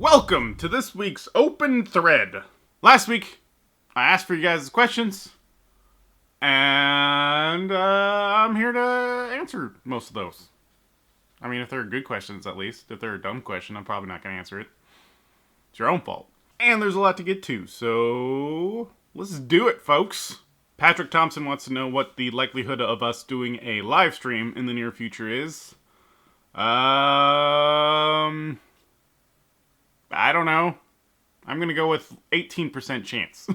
Welcome to this week's Open Thread. Last week, I asked for you guys' questions, and I'm here to answer most of those. I mean, if they're good questions, at least. If they're a dumb question, I'm probably not going to answer it. It's your own fault. And there's a lot to get to, so let's do it, folks. Patrick Thompson wants to know what the likelihood of us doing a live stream in the near future is. I don't know. I'm going to go with 18% chance.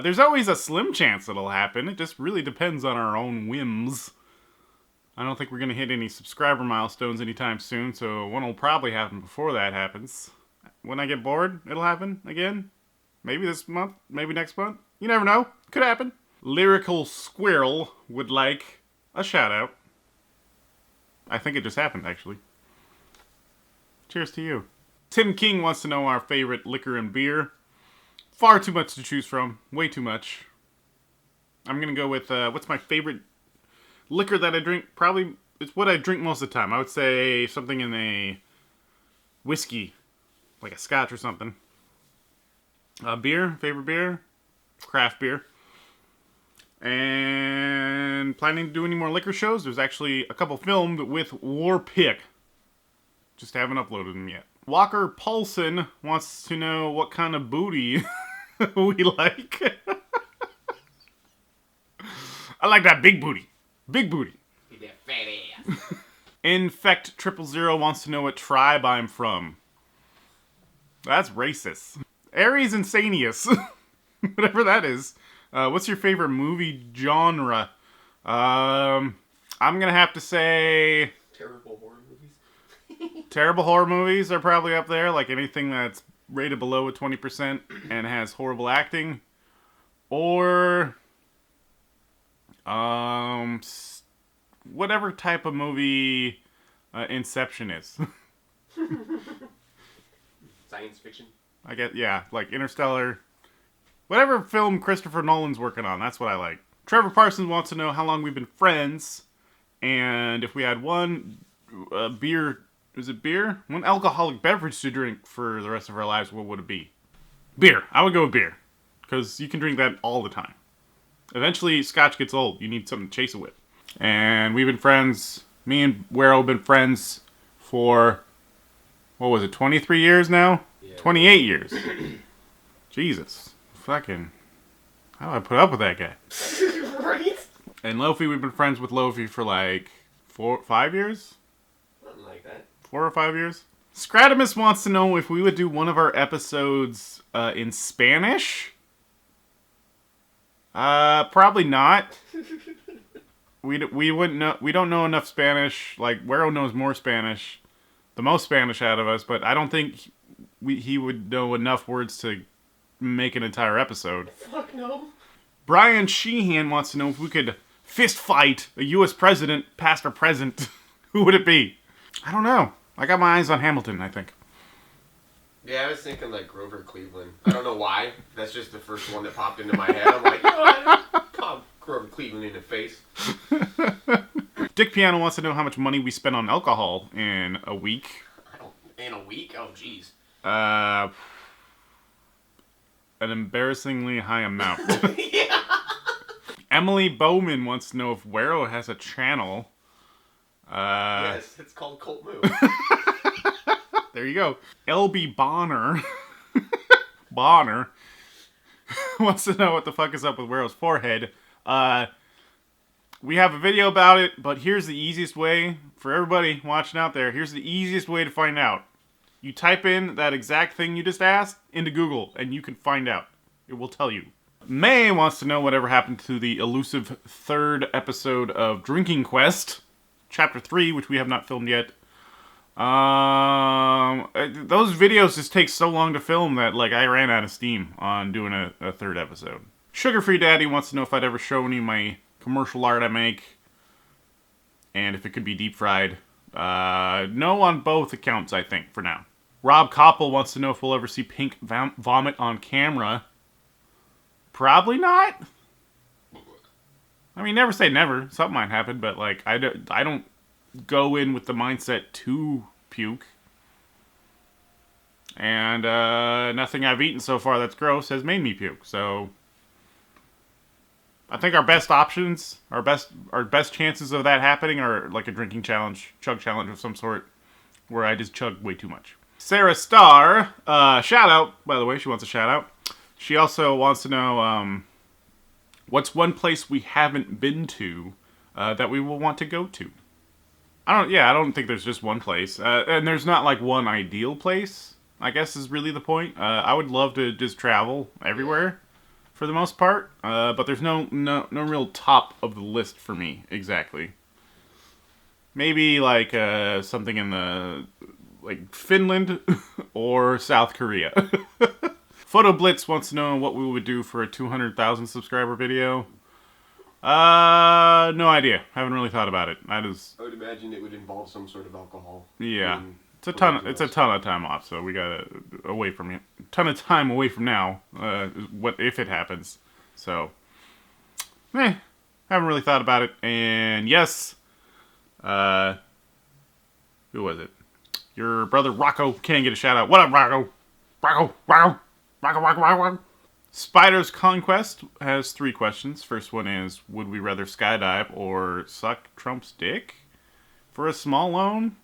There's always a slim chance it'll happen. It just really depends on our own whims. I don't think we're going to hit any subscriber milestones anytime soon, so one will probably happen before that happens. When I get bored, it'll happen again. Maybe this month, maybe next month. You never know. Could happen. Lyrical Squirrel would like a shout out. I think it just happened, actually. Cheers to you. Tim King wants to know our favorite liquor and beer. Far too much to choose from. Way too much. I'm going to go with, what's my favorite liquor that I drink? Probably, it's what I drink most of the time. I would say something in a whiskey. Like a scotch or something. Beer, favorite beer. Craft beer. And planning to do any more liquor shows. There's actually a couple filmed with War Pick. Just haven't uploaded them yet. Walker Paulson wants to know what kind of booty we like. I like that big booty. Big booty. That fat ass. Infect 000 wants to know what tribe I'm from. That's racist. Aries Insanius. Whatever that is. What's your favorite movie genre? I'm gonna have to say... Terrible horror movies. Terrible horror movies are probably up there. Like anything that's rated below a 20% and has horrible acting. Or... whatever type of movie Inception is. Science fiction? I guess, yeah, like Interstellar. Whatever film Christopher Nolan's working on, that's what I like. Trevor Parsons wants to know how long we've been friends, and if we had one beer, is it beer? One alcoholic beverage to drink for the rest of our lives, what would it be? Beer. I would go with beer, because you can drink that all the time. Eventually, scotch gets old. You need something to chase it with. And we've been friends, me and Wero have been friends for, what was it, 23 years now? Yeah. 28 years. Jesus. Fucking, how do I put up with that guy? Right? And Loafy, we've been friends with Loafy for like 5 years? Something like that. 4 or 5 years? Scratimus wants to know if we would do one of our episodes in Spanish. Probably not. We wouldn't know. We don't know enough Spanish. Like Wero knows more Spanish, the most Spanish out of us. But I don't think he would know enough words to make an entire episode. Fuck no. Brian Sheehan wants to know if we could fist fight a U.S. president, past or present. Who would it be? I don't know. I got my eyes on Hamilton, I think. Yeah, I was thinking like Grover Cleveland. I don't know why. That's just the first one that popped into my head. I'm like, you know what? Pop Grover Cleveland in the face. Dick Piano wants to know how much money we spend on alcohol in a week. In a week? Oh, jeez. An embarrassingly high amount. Yeah. Emily Bowman wants to know if Wero has a channel. Yes, it's called CultMoo. There you go. LB Bonner. Bonner. Wants to know what the fuck is up with Wero's forehead. We have a video about it, but here's the easiest way for everybody watching out there. Here's the easiest way to find out. You type in that exact thing you just asked into Google, and you can find out. It will tell you. May wants to know whatever happened to the elusive 3rd episode of Drinking Quest, Chapter 3, which we have not filmed yet. Those videos just take so long to film that, like, I ran out of steam on doing a 3rd episode. Sugar Free Daddy wants to know if I'd ever show any of my commercial art I make, and if it could be deep fried. No on both accounts, I think, for now. Rob Koppel wants to know if we'll ever see Pink vomit on camera. Probably not. I mean, never say never. Something might happen, but, like, I don't go in with the mindset to puke. And nothing I've eaten so far that's gross has made me puke. So I think our best options, our best chances of that happening are like a drinking challenge, chug challenge of some sort, where I just chug way too much. Sarah Starr, shout out, by the way, she wants a shout out. She also wants to know what's one place we haven't been to that we will want to go to. I don't think there's just one place. And there's not like one ideal place, I guess is really the point. I would love to just travel everywhere for the most part, but there's no real top of the list for me, exactly. Maybe like something in the like Finland or South Korea. Photo Blitz wants to know what we would do for a 200,000 subscriber video. No idea. Haven't really thought about it. I would imagine it would involve some sort of alcohol. Yeah, it's a ton of time off. So we got ton of time away from now. What if it happens? So, haven't really thought about it. And yes, who was it? Your brother Rocco can get a shout out. What up, Rocco? Rocco. Spider's Conquest has 3 questions. First one is, would we rather skydive or suck Trump's dick for a small loan?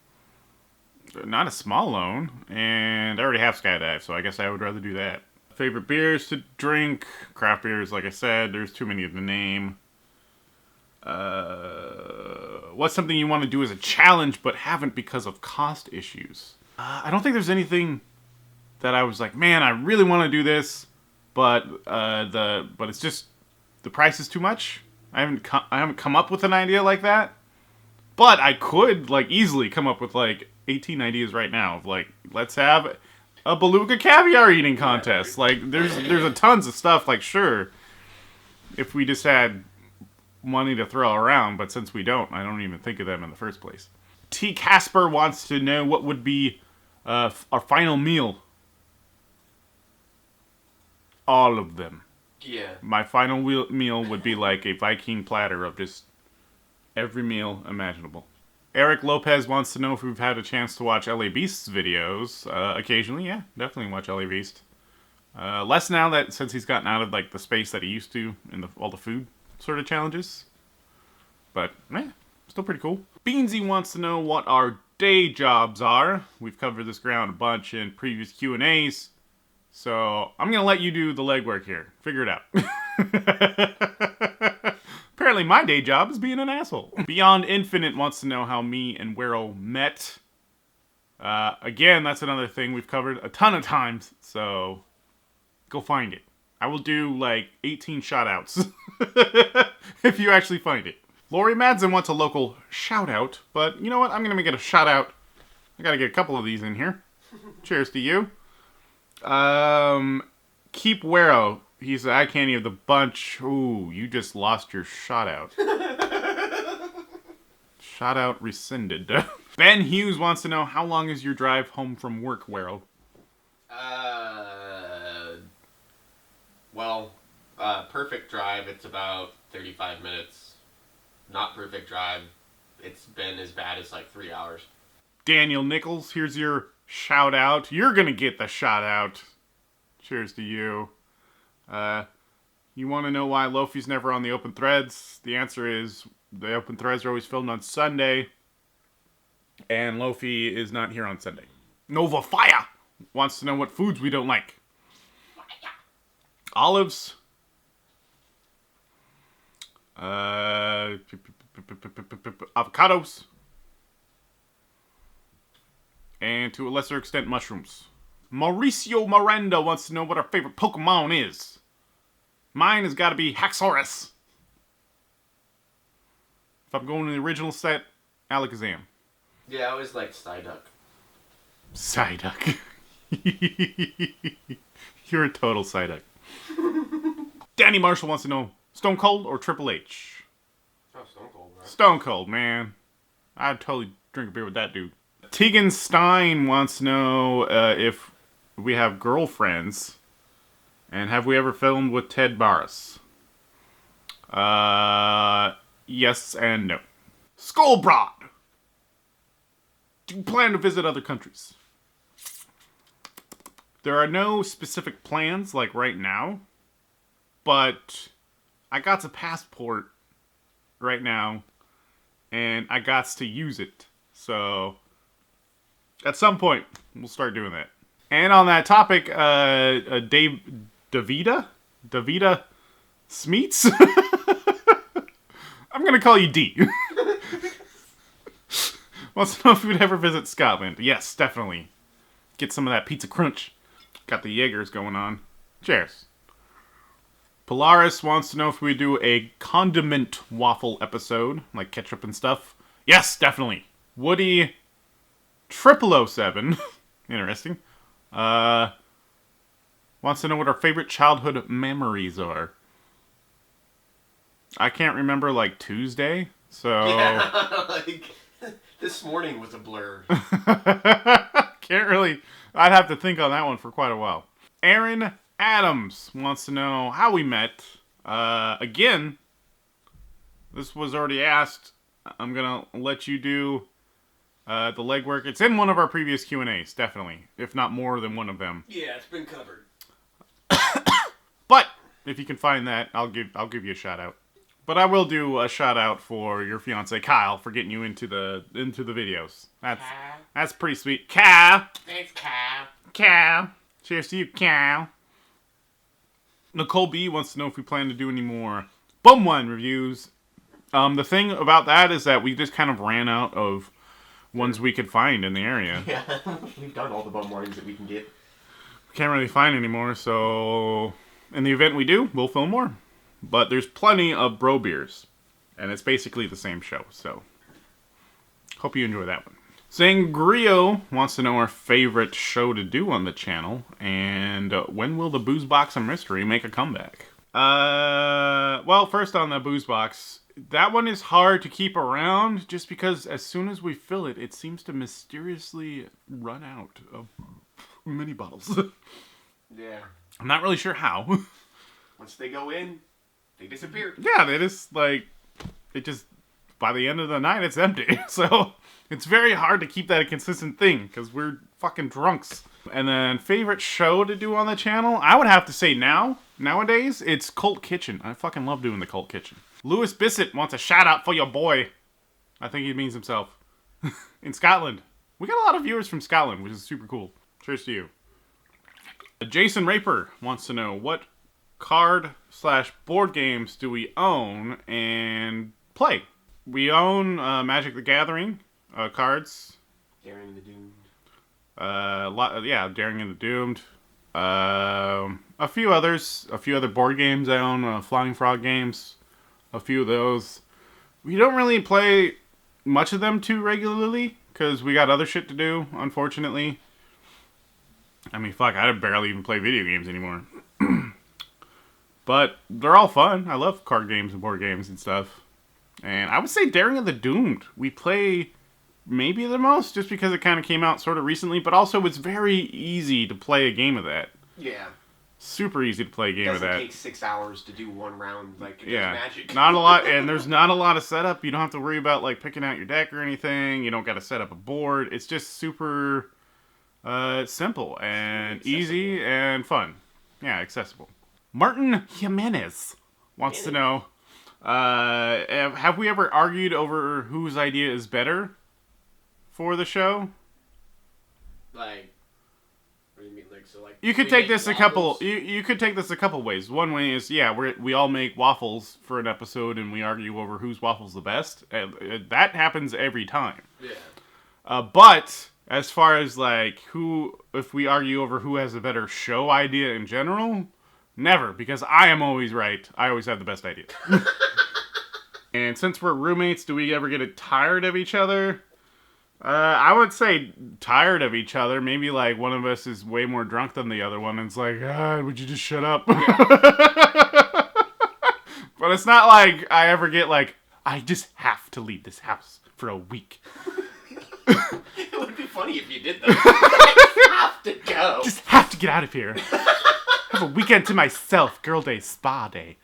Not a small loan. And I already have skydive, so I guess I would rather do that. Favorite beers to drink? Craft beers, like I said. There's too many to name. What's something you want to do as a challenge but haven't because of cost issues? I don't think there's anything that I was like, man, I really want to do this, but it's just the price is too much. I haven't come up with an idea like that, but I could like easily come up with like 18 ideas right now of like, let's have a beluga caviar eating contest. Like there's a tons of stuff. Like sure, if we just had money to throw around, but since we don't, I don't even think of them in the first place. T. Casper wants to know what would be our final meal. All of them. Yeah. My final meal would be like a Viking platter of just every meal imaginable. Eric Lopez wants to know if we've had a chance to watch LA Beast's videos. Occasionally, yeah, definitely watch LA Beast. Less now that since he's gotten out of like the space that he used to in all the food sort of challenges. But, still pretty cool. Beansy wants to know what our day jobs are. We've covered this ground a bunch in previous Q&As. So, I'm going to let you do the legwork here. Figure it out. Apparently my day job is being an asshole. Beyond Infinite wants to know how me and Wero met. Again, that's another thing we've covered a ton of times. So, go find it. I will do like 18 shout-outs if you actually find it. Lori Madsen wants a local shout-out, but you know what? I'm going to make it a shout-out. I got to get a couple of these in here. Cheers to you. Keep Wero. He's the eye candy of the bunch. Ooh, you just lost your shout-out. Shout-out rescinded. Ben Hughes wants to know, how long is your drive home from work, Wero? Perfect drive, it's about 35 minutes. Not perfect drive, it's been as bad as like 3 hours. Daniel Nichols, here's your shout out. You're gonna get the shout out. Cheers to you. You want to know why Loafy's never on the Open Threads? The answer is the Open Threads are always filmed on Sunday, and Loafy is not here on Sunday. Nova Fire wants to know what foods we don't like. Olives. Avocados. And to a lesser extent, mushrooms. Mauricio Miranda wants to know what our favorite Pokemon is. Mine has got to be Haxorus. If I'm going to the original set, Alakazam. Yeah, I always liked Psyduck. Psyduck. You're a total Psyduck. Danny Marshall wants to know, Stone Cold or Triple H? Oh, Stone Cold, right? Stone Cold, man. I'd totally drink a beer with that dude. Tegan Stein wants to know if we have girlfriends, and have we ever filmed with Ted Barris? Yes and no. Skullbrod! Do you plan to visit other countries? There are no specific plans like right now, but I got a passport right now, and I got to use it. So at some point, we'll start doing that. And on that topic, Davida Smeets. I'm gonna call you D. Wants to know if we'd ever visit Scotland. Yes, definitely. Get some of that pizza crunch. Got the Jaegers going on. Cheers. Polaris wants to know if we do a condiment waffle episode, like ketchup and stuff. Yes, definitely. Woody 0007, interesting, wants to know what our favorite childhood memories are. I can't remember, like, Tuesday, so... Yeah, like, this morning was a blur. Can't really... I'd have to think on that one for quite a while. Aaron Adams wants to know how we met. Again, this was already asked. I'm gonna let you do the legwork. It's in one of our previous Q&As, definitely. If not more than one of them. Yeah, it's been covered. But if you can find that, I'll give you a shout out. But I will do a shout out for your fiance Kyle for getting you into the videos. That's pretty sweet. Kyle. Thanks, Kyle. Kyle. Cheers to you, Kyle. Nicole B wants to know if we plan to do any more Bum One reviews. The thing about that is that we just kind of ran out of ones we could find in the area. Yeah, we've done all the bum wines that we can get. We can't really find any more, so in the event we do, we'll film more. But there's plenty of bro beers, and it's basically the same show, so hope you enjoy that one. Sangrio wants to know our favorite show to do on the channel, and when will the Booze Box of Mystery make a comeback? Well, first on the Booze Box, that one is hard to keep around, just because as soon as we fill it, it seems to mysteriously run out of mini bottles. Yeah. I'm not really sure how. Once they go in, they disappear. Yeah, they just, like, it just, by the end of the night, it's empty. So, it's very hard to keep that a consistent thing, because we're fucking drunks. And then, favorite show to do on the channel? I would have to say nowadays, it's Cult Kitchen. I fucking love doing the Cult Kitchen. Lewis Bissett wants a shout out for your boy. I think he means himself. In Scotland. We got a lot of viewers from Scotland, which is super cool. Cheers to you. Jason Raper wants to know, what card/board games do we own and play? We own Magic the Gathering cards. Daring and the Doomed. Daring and the Doomed. A few other board games I own. Flying Frog games. A few of those. We don't really play much of them too regularly because we got other shit to do, unfortunately. I mean, fuck, I barely even play video games anymore. But they're all fun. I love card games and board games and stuff. And I would say Daring of the Doomed. We play maybe the most, just because it kind of came out sort of recently. But also, it's very easy to play a game of that. Yeah. Super easy to play a game of that. It doesn't take 6 hours to do one round like it does Magic. Not a lot, and there's not a lot of setup. You don't have to worry about like picking out your deck or anything. You don't got to set up a board. It's just super simple and easy and fun. Yeah, accessible. Martin Jimenez wants to know, have we ever argued over whose idea is better for the show? Like, what do you mean? Like, so like you could take this a couple. You could take this a couple ways. One way is, we all make waffles for an episode and we argue over whose waffle's the best. That happens every time. Yeah. But as far as like if we argue over who has a better show idea in general, never, because I am always right. I always have the best idea. And since we're roommates, do we ever get tired of each other? I would say tired of each other. Maybe like one of us is way more drunk than the other one, and it's like, would you just shut up? Yeah. But it's not like I ever get like, I just have to leave this house for a week. It would be funny if you did that. I have to go. Just have to get out of here. Have a weekend to myself. Girl day, spa day.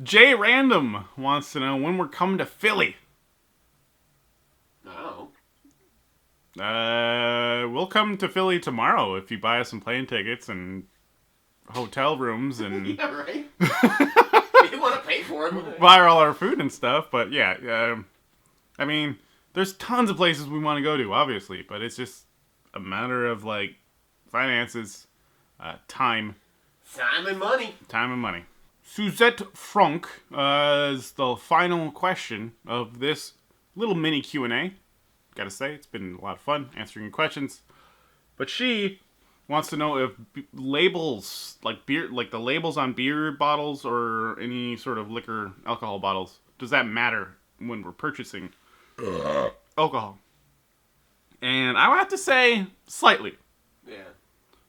Jay Random wants to know when we're coming to Philly. Oh. We'll come to Philly tomorrow if you buy us some plane tickets and hotel rooms and Yeah, right. You want to pay for it? buy all our food and stuff. But yeah, I mean, there's tons of places we want to go to, obviously, but it's just a matter of like finances, time and money. Time and money. Suzette Franck is the final question of this little mini Q&A. Gotta say, it's been a lot of fun answering your questions. But she wants to know if labels, like beer, like the labels on beer bottles or any sort of liquor alcohol bottles, does that matter when we're purchasing alcohol? And I would have to say, slightly. Yeah.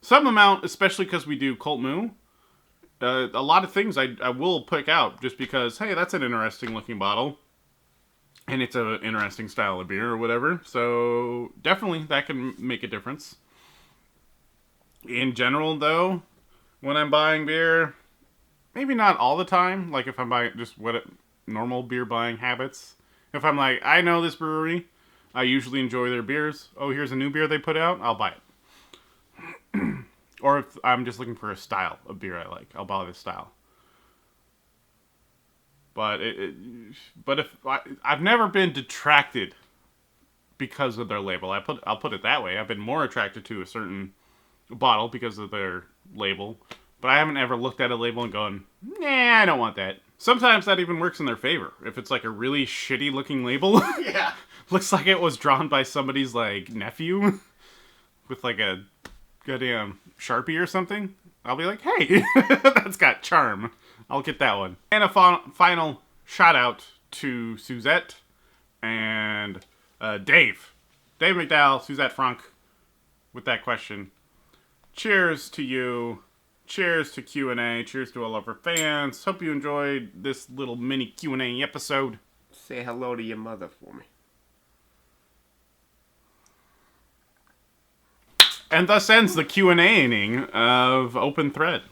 Some amount, especially because we do CultMoo. A lot of things I will pick out just because, hey, that's an interesting looking bottle. And it's an interesting style of beer or whatever. So definitely that can make a difference. In general, though, when I'm buying beer, maybe not all the time. Like if I'm buying just normal beer buying habits. If I'm like, I know this brewery, I usually enjoy their beers. Oh, here's a new beer they put out, I'll buy it. Or if I'm just looking for a style of beer I like, I'll buy this style. But I've never been detracted because of their label. I'll put it that way. I've been more attracted to a certain bottle because of their label, but I haven't ever looked at a label and gone, nah, I don't want that. Sometimes that even works in their favor. If it's like a really shitty looking label, Yeah. looks like it was drawn by somebody's like nephew with like a goddamn Sharpie or something, I'll be like, hey, that's got charm. I'll get that one. And a final shout out to Suzette and Dave McDowell, Suzette Franck, with that question. Cheers to you. Cheers to Q&A. Cheers to all of our fans. Hope you enjoyed this little mini Q&A episode. Say hello to your mother for me. And thus ends the Q&A inning of Open Thread.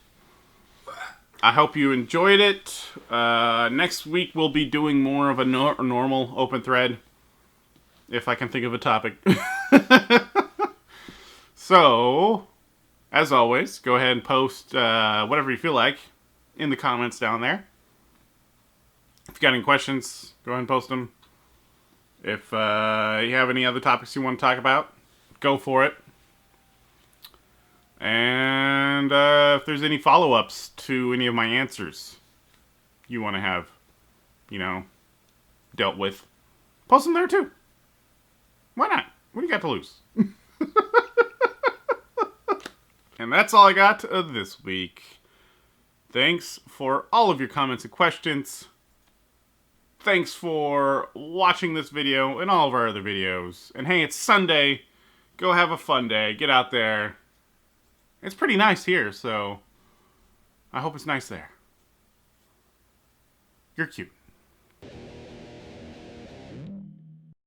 I hope you enjoyed it. Next week we'll be doing more of a normal Open Thread, if I can think of a topic. So, as always, go ahead and post whatever you feel like in the comments down there. If you got any questions, go ahead and post them. If you have any other topics you want to talk about, go for it. And if there's any follow-ups to any of my answers you want to have, dealt with, post them there too. Why not? What do you got to lose? And that's all I got this week. Thanks for all of your comments and questions. Thanks for watching this video and all of our other videos. And hey, it's Sunday. Go have a fun day. Get out there. It's pretty nice here, so I hope it's nice there. You're cute.